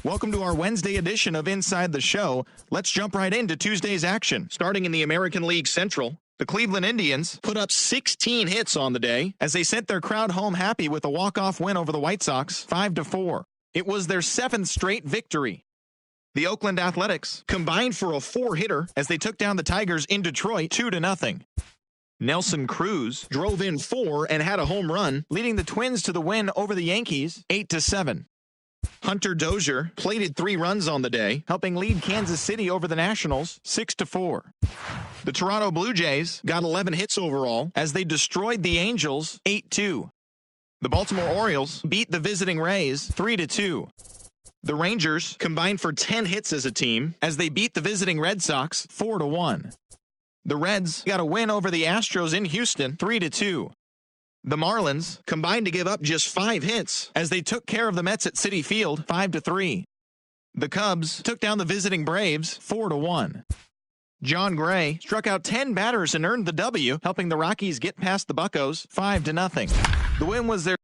Welcome to our Wednesday edition of Inside the Show. Let's jump right into Tuesday's action. Starting in the American League Central, the Cleveland Indians put up 16 hits on the day as they sent their crowd home happy with a walk-off win over the White Sox, 5-4. It was their 7th straight victory. The Oakland Athletics combined for a 4-hitter as they took down the Tigers in Detroit 2-0. Nelson Cruz drove in 4 and had a home run, leading the Twins to the win over the Yankees 8-7. Hunter Dozier plated 3 runs on the day, helping lead Kansas City over the Nationals 6-4. The Toronto Blue Jays got 11 hits overall as they destroyed the Angels 8-2. The Baltimore Orioles beat the visiting Rays 3-2. The Rangers combined for 10 hits as a team as they beat the visiting Red Sox 4-1. The Reds got a win over the Astros in Houston 3-2. The Marlins combined to give up just 5 hits as they took care of the Mets at Citi Field 5-3. The Cubs took down the visiting Braves 4-1. John Gray struck out 10 batters and earned the W, helping the Rockies get past the Buccos 5-0. The win was their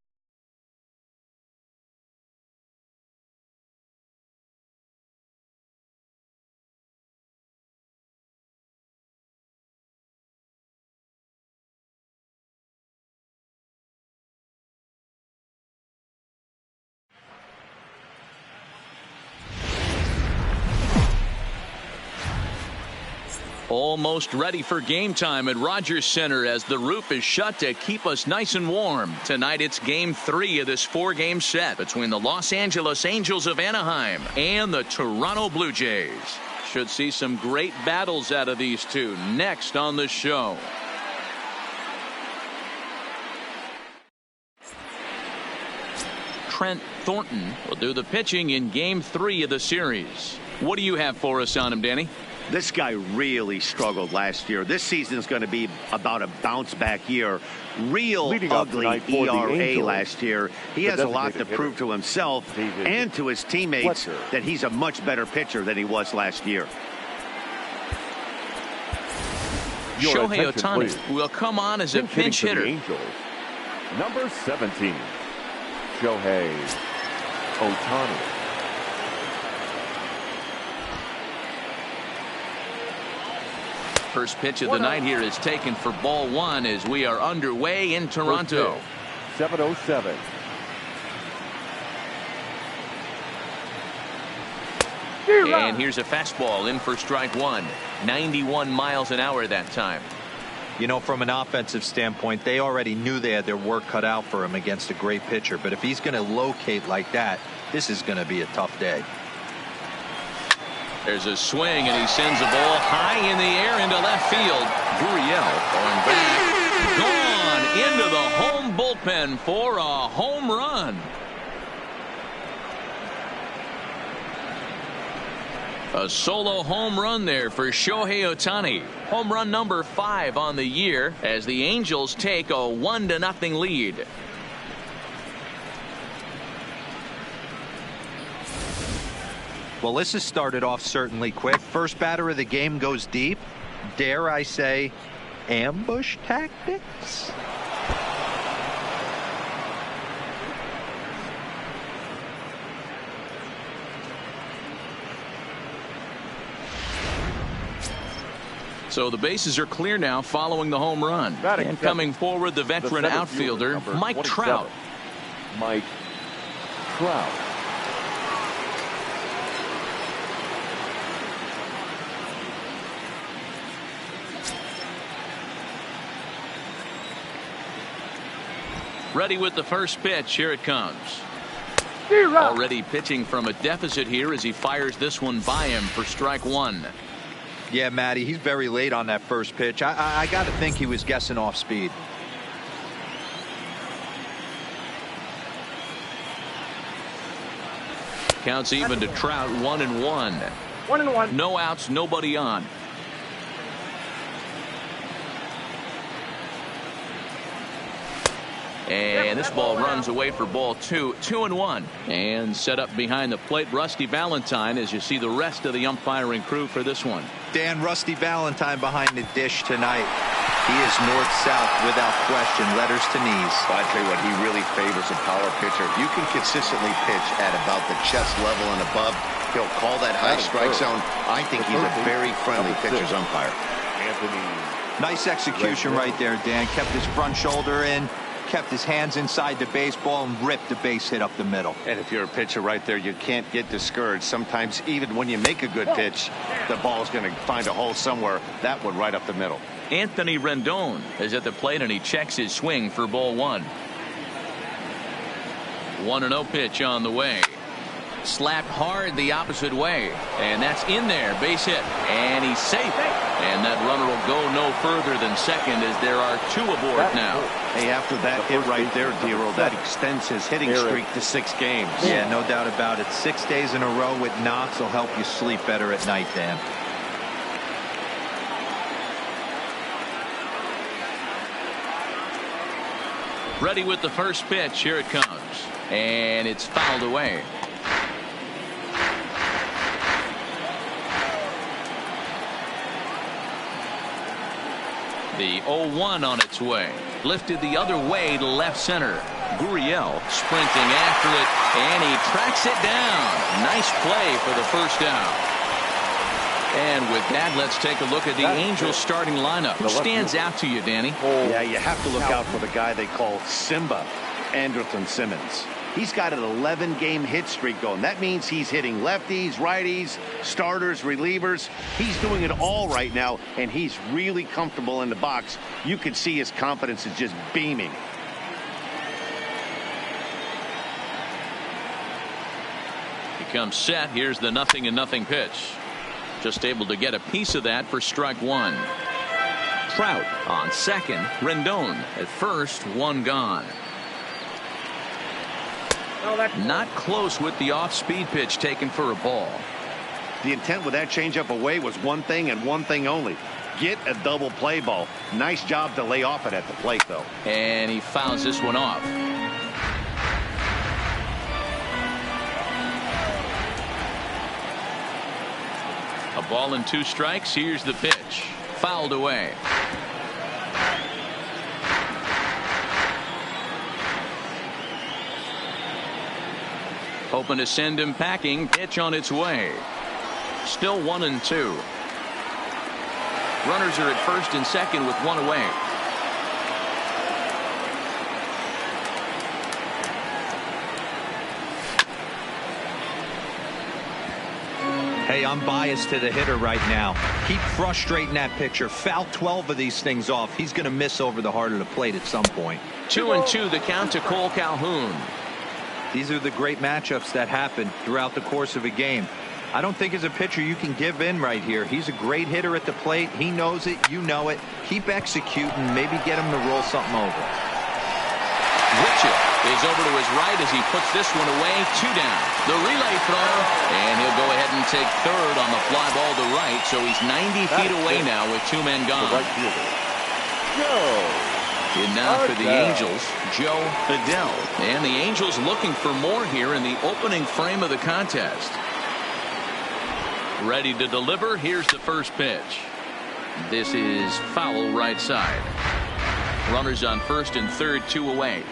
Almost ready for game time at Rogers Center as the roof is shut to keep us nice and warm. Tonight it's game 3 of this 4-game set between the Los Angeles Angels of Anaheim and the Toronto Blue Jays. Should see some great battles out of these two next on the show. Trent Thornton will do the pitching in game 3 of the series. What do you have for us on him, Danny? This guy really struggled last year. This season is going to be about a bounce back year. Real ugly ERA last year. He has a lot to prove to himself and to his teammates that he's a much better pitcher than he was last year. Shohei Ohtani will come on as a pinch hitter. Number 17, Shohei Ohtani. First pitch of the night here is taken for ball 1 as we are underway in Toronto. 7:07. And here's a fastball in for strike 1. 91 miles an hour that time. You know, from an offensive standpoint, they already knew they had their work cut out for him against a great pitcher. But if he's going to locate like that, this is going to be a tough day. There's a swing, and he sends a ball high in the air into left field. Gurriel going back. Gone into the home bullpen for a home run. A solo home run there for Shohei Ohtani. Home run number 5 on the year as the Angels take a 1-0 lead. Well, this has started off certainly quick. First batter of the game goes deep. Dare I say, ambush tactics? So the bases are clear now following the home run. And coming forward, the veteran outfielder, Mike Trout. Mike Trout. Ready with the first pitch. Here it comes. Already pitching from a deficit here as he fires this one by him for strike 1. Yeah, Matty, he's very late on that first pitch. I got to think he was guessing off speed. Counts even to Trout, 1-1. 1-1. No outs, nobody on. And this ball runs away for ball 2. 2-1. And set up behind the plate, Rusty Valentine, as you see the rest of the umpiring crew for this one. Dan, Rusty Valentine behind the dish tonight. He is north-south without question, letters to knees. But I tell you what, he really favors a power pitcher. If you can consistently pitch at about the chest level and above, he'll call that high strike zone. I think he's a very friendly pitcher's umpire. Nice execution right there, Dan. Kept his front shoulder in, kept his hands inside the baseball, and ripped the base hit up the middle. And if you're a pitcher right there, you can't get discouraged. Sometimes even when you make a good pitch, the ball's going to find a hole somewhere. That one right up the middle. Anthony Rendon is at the plate, and he checks his swing for ball one. 1-0 pitch on the way. Slapped hard the opposite way, and that's in there. Base hit, and he's safe. And that runner will go no further than second, as there are 2 aboard now. Hey, after that hit right there, Dero, that extends his hitting streak to 6 games. Yeah, no doubt about it. 6 days in a row with knocks will help you sleep better at night, Dan. Ready with the first pitch. Here it comes. And it's fouled away. The 0-1 on its way. Lifted the other way to left center. Gurriel sprinting after it, and he tracks it down. Nice play for the first down. And with that, let's take a look at the Angels starting lineup. Who stands out to you, Danny? Yeah, you have to look out for the guy they call Simba, Andrelton Simmons. He's got an 11-game hit streak going. That means he's hitting lefties, righties, starters, relievers. He's doing it all right now, and he's really comfortable in the box. You can see his confidence is just beaming. He comes set. Here's the 0-0 pitch. Just able to get a piece of that for strike one. Trout on second. Rendon at first. One gone. Not close with the off-speed pitch taken for a ball. The intent with that changeup away was one thing and one thing only. Get a double play ball. Nice job to lay off it at the plate, though. And he fouls this one off. A ball and 2 strikes. Here's the pitch. Fouled away. Hoping to send him packing. Pitch on its way. Still 1-2. Runners are at first and second with 1 away. Hey, I'm biased to the hitter right now. Keep frustrating that pitcher. Foul 12 of these things off. He's going to miss over the heart of the plate at some point. 2-2 the count to Cole Calhoun. These are the great matchups that happen throughout the course of a game. I don't think as a pitcher you can give in right here. He's a great hitter at the plate. He knows it. You know it. Keep executing. Maybe get him to roll something over. Richard is over to his right as he puts this one away. 2 down. The relay throw, and he'll go ahead and take third on the fly ball to right. So he's 90 feet away now with 2 men gone. And now for the Angels, Joe Adell. And the Angels looking for more here in the opening frame of the contest. Ready to deliver. Here's the first pitch. This is foul right side. Runners on first and third, 2 away.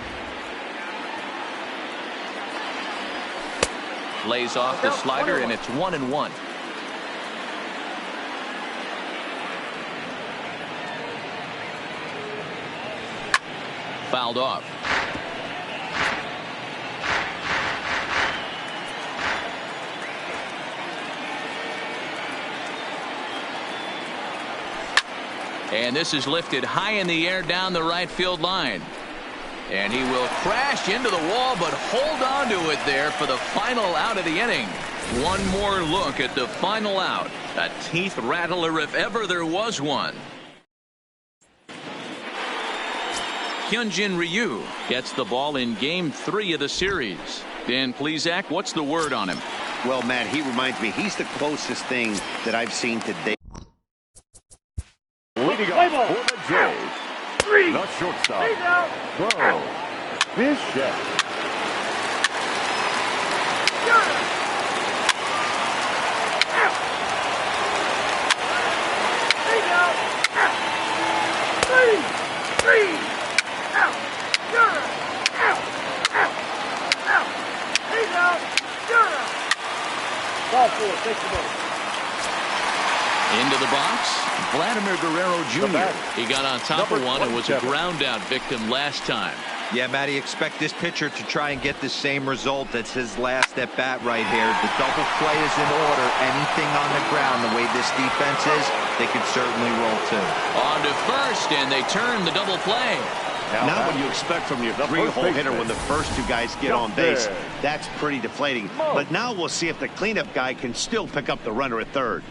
Lays off the slider, and it's 1-1. Fouled off. And this is lifted high in the air down the right field line. And he will crash into the wall, but hold on to it there for the final out of the inning. One more look at the final out. A teeth rattler if ever there was one. Hyunjin Ryu gets the ball in game 3 of the series. Dan Plesac, what's the word on him? Well, Matt, he reminds me, he's the closest thing that I've seen today. Leading up for the Jays, the shortstop, Bo Bichette. Into the box, Vladimir Guerrero Jr. He got on top of one and was a ground out victim last time. Yeah, Matty, expect this pitcher to try and get the same result. That's his last at bat right here. The double play is in order. Anything on the ground, the way this defense is, they could certainly roll too. On to first, and they turn the double play. Now what you expect from your three-hole hitter when the first two guys get on base, that's pretty deflating. But now we'll see if the cleanup guy can still pick up the runner at third.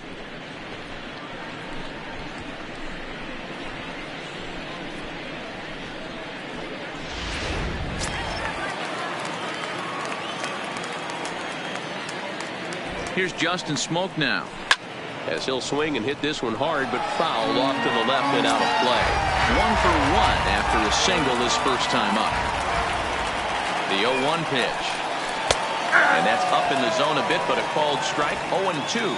Here's Justin Smoak now. As he'll swing and hit this one hard, but foul off to the left and out of play. 1 for 1 after a single his first time up. The 0-1 pitch. And that's up in the zone a bit, but a called strike. 0-2.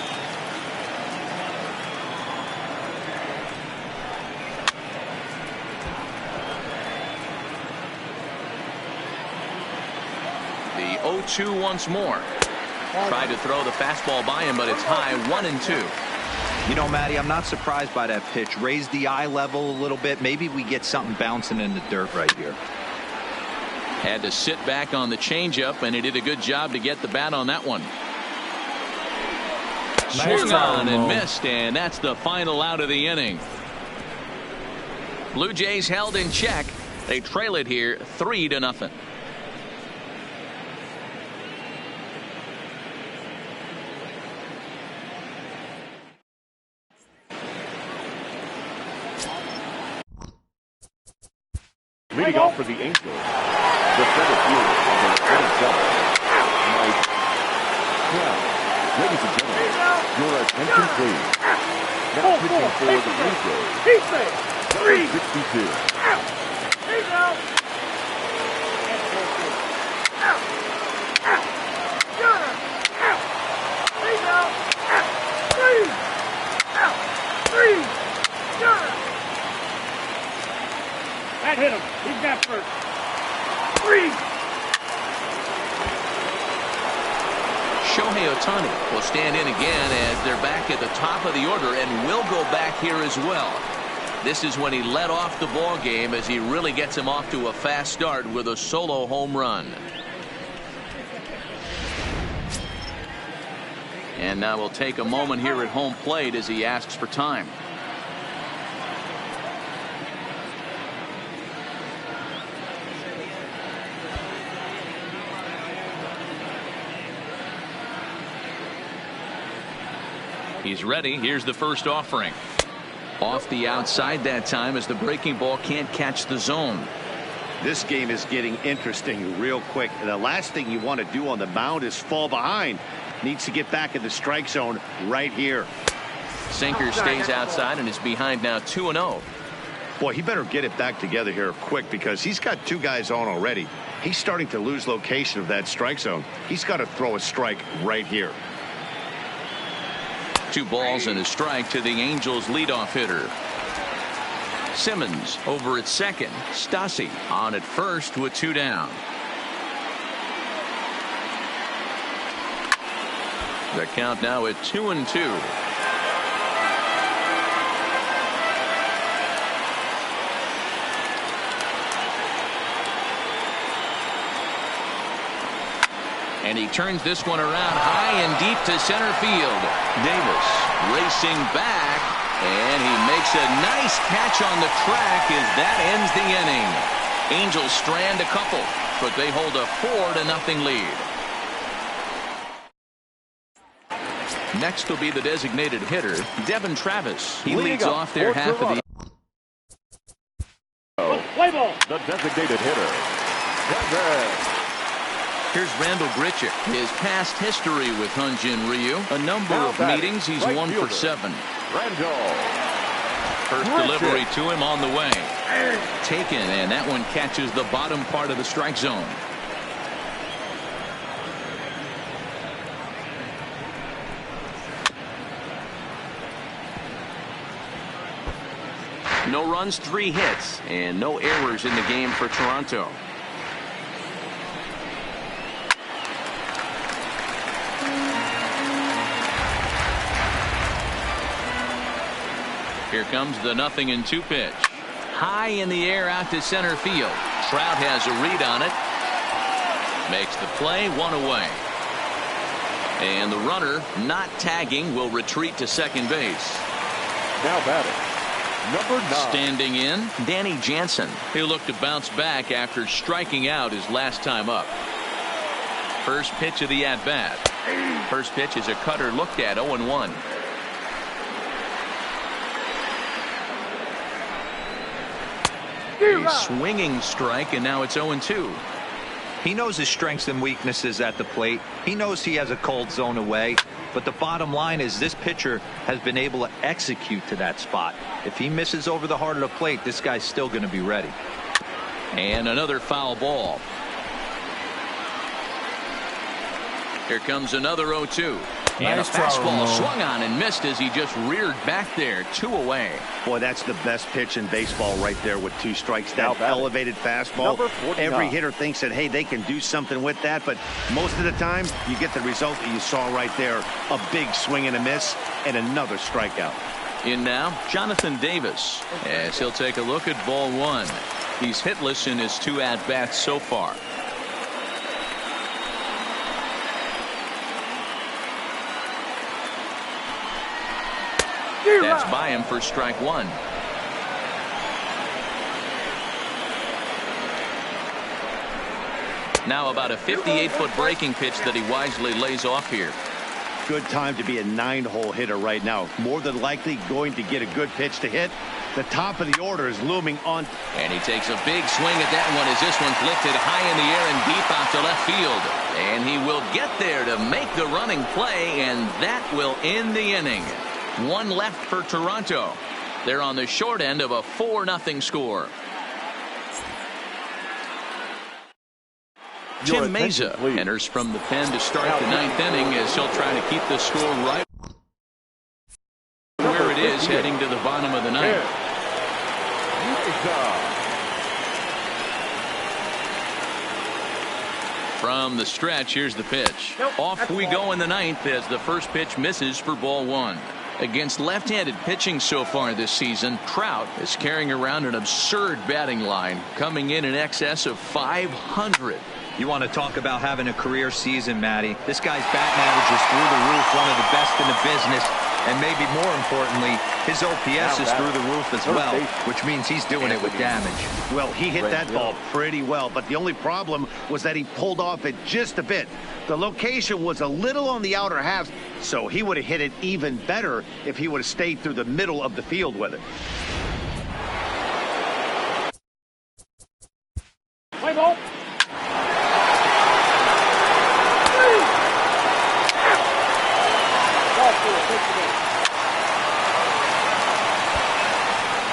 The 0-2 once more. Tried to throw the fastball by him, but it's high. 1-2. You know, Matty, I'm not surprised by that pitch. Raise the eye level a little bit. Maybe we get something bouncing in the dirt right here. Had to sit back on the changeup, and he did a good job to get the bat on that one. Swung on and missed, and that's the final out of the inning. Blue Jays held in check. They trail it here 3-0. Leading off for the Angels, the center fielder, Mike Trout. Ladies and gentlemen, your attention please. Now pitching for the Angels, number 62. That hit him. He's got first. 3. Shohei Ohtani will stand in again as they're back at the top of the order and will go back here as well. This is when he led off the ball game as he really gets him off to a fast start with a solo home run. And now we'll take a moment here at home plate as he asks for time. He's ready. Here's the first offering. Off the outside that time as the breaking ball can't catch the zone. This game is getting interesting real quick. And the last thing you want to do on the mound is fall behind. Needs to get back in the strike zone right here. Sinker stays outside and is behind now 2-0. Boy, he better get it back together here quick because he's got two guys on already. He's starting to lose location of that strike zone. He's got to throw a strike right here. 2 balls and a strike to the Angels leadoff hitter. Simmons over at second. Stassi on at first with 2 down. The count now at 2-2. And he turns this one around high and deep to center field. Davis racing back, and he makes a nice catch on the track as that ends the inning. Angels strand a couple, but they hold a 4-0 lead. Next will be the designated hitter, Devin Travis. He leads off their half of the. Play ball. The designated hitter, Travis. Here's Randall Grichuk. His past history with Hyunjin Ryu. A number of meetings. He's 1 for 7. Randall. First delivery to him on the way. Taken, and that one catches the bottom part of the strike zone. No runs, 3 hits, and no errors in the game for Toronto. Here comes the 0-2 pitch. High in the air out to center field. Trout has a read on it. Makes the play, 1 away. And the runner not tagging will retreat to second base. Now batting, number 9. Standing in, Danny Jansen. He'll look to bounce back after striking out his last time up. First pitch of the at-bat. First pitch is a cutter looked at, 0-1. A swinging strike, and now it's 0-2. He knows his strengths and weaknesses at the plate. He knows he has a cold zone away. But the bottom line is this pitcher has been able to execute to that spot. If he misses over the heart of the plate, this guy's still going to be ready. And another foul ball. Here comes another 0-2. And a fastball swung on and missed as he just reared back there. 2 away. Boy, that's the best pitch in baseball right there with 2 strikes. That elevated fastball. Every hitter thinks that, hey, they can do something with that. But most of the time, you get the result that you saw right there. A big swing and a miss and another strikeout. In now, Jonathan Davis, as he'll take a look at ball 1. He's hitless in his 2 at-bats so far. That's by him for strike 1. Now about a 58-foot breaking pitch that he wisely lays off here. Good time to be a 9-hole hitter right now. More than likely going to get a good pitch to hit. The top of the order is looming on. And he takes a big swing at that one as this one's lifted high in the air and deep out to left field. And he will get there to make the running play, and that will end the inning. 1 left for Toronto. They're on the short end of a 4-0 score. Tim Meza enters from the pen to start the 9th inning as he'll try to keep the score right where it is heading to the bottom of the 9th. From the stretch, here's the pitch. Off we go in the 9th as the first pitch misses for ball 1. Against left-handed pitching so far this season, Trout is carrying around an absurd batting line, coming in excess of 500. You want to talk about having a career season, Matty. This guy's batting average is through the roof, one of the best in the business. And maybe more importantly, his OPS is through the roof as well, which means he's doing it with damage. Well, he hit that ball pretty well, but the only problem was that he pulled off it just a bit. The location was a little on the outer half, so he would have hit it even better if he would have stayed through the middle of the field with it. Play ball.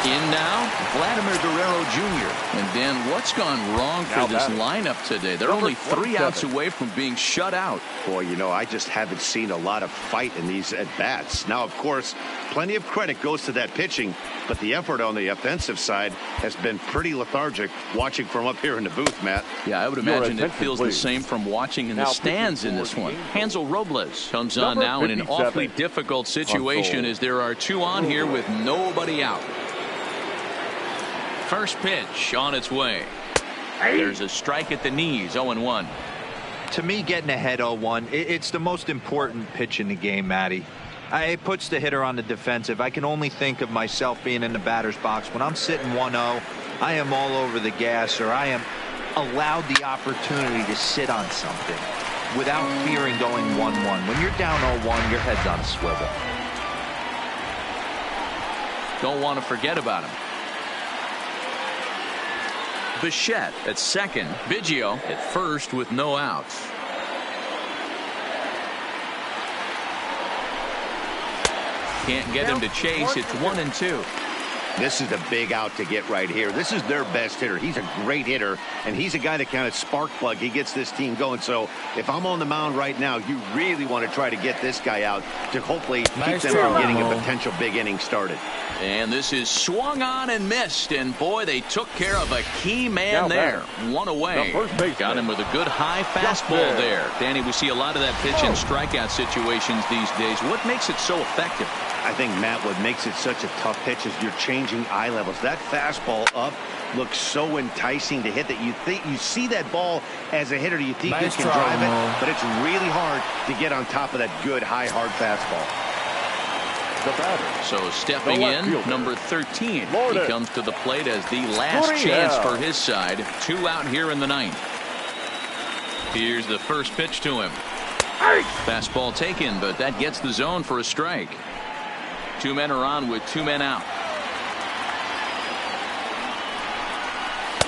In now, Vladimir Guerrero Jr. And Dan, what's gone wrong for this lineup today? They're only 3 outs away from being shut out. Boy, you know, I just haven't seen a lot of fight in these at-bats. Now, of course, plenty of credit goes to that pitching, but the effort on the offensive side has been pretty lethargic watching from up here in the booth, Matt. Yeah, I would imagine it feels the same from watching in the stands in this one. Hansel Robles comes on now in an awfully difficult situation as there are 2 on here with nobody out. First pitch on its way. There's a strike at the knees, 0-1. To me, getting ahead 0-1, it's the most important pitch in the game, Matty. It puts the hitter on the defensive. I can only think of myself being in the batter's box. When I'm sitting 1-0, I am all over the gas, or I am allowed the opportunity to sit on something without fearing going 1-1. When you're down 0-1, your head's on a swivel. Don't want to forget about him. Bichette at second. Biggio at first with no outs. Can't get him to chase. It's 1-2. This is a big out to get right here. This is their best hitter. He's a great hitter, and he's a guy that kind of spark plug. He gets this team going. So if I'm on the mound right now, you really want to try to get this guy out to hopefully keep them from getting a potential big inning started. And this is swung on and missed, and boy, they took care of a key man there. 1 away. Got him with a good high fastball there. Danny, we see a lot of that pitch in strikeout situations these days. What makes it so effective? I think, Matt, what makes it such a tough pitch is you're changing eye levels. That fastball up looks so enticing to hit that you see that ball as a hitter, you think you can drive it, but it's really hard to get on top of that good, high, hard fastball. So stepping in, number 13. He comes to the plate as the last chance for his side. 2 out here in the 9th. Here's the first pitch to him. Fastball taken, but that gets the zone for a strike. 2 men are on with 2 men out.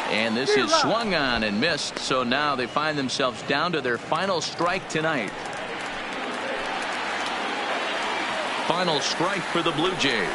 And this is swung on and missed, so now they find themselves down to their final strike tonight. Final strike for the Blue Jays.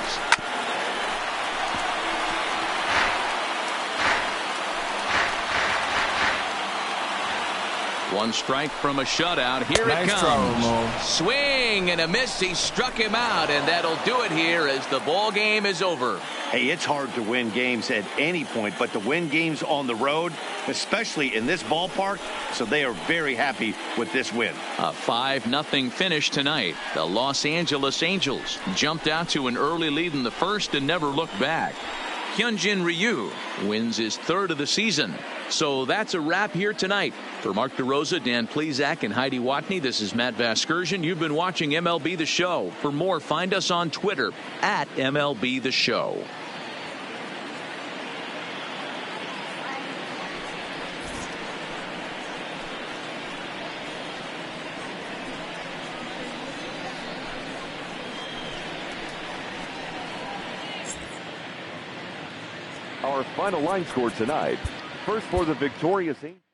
One strike from a shutout. Here it comes. Swing and a miss. He struck him out, and that'll do it here as the ball game is over. Hey, it's hard to win games at any point, but to win games on the road, especially in this ballpark, so they are very happy with this win. A 5-0 finish tonight. The Los Angeles Angels jumped out to an early lead in the first and never looked back. Hyunjin Ryu wins his 3rd of the season. So that's a wrap here tonight. For Mark DeRosa, Dan Plesac, and Heidi Watney, this is Matt Vasgersian. You've been watching MLB The Show. For more, find us on Twitter at MLB The Show. Our final line score tonight. First for the victorious Angels.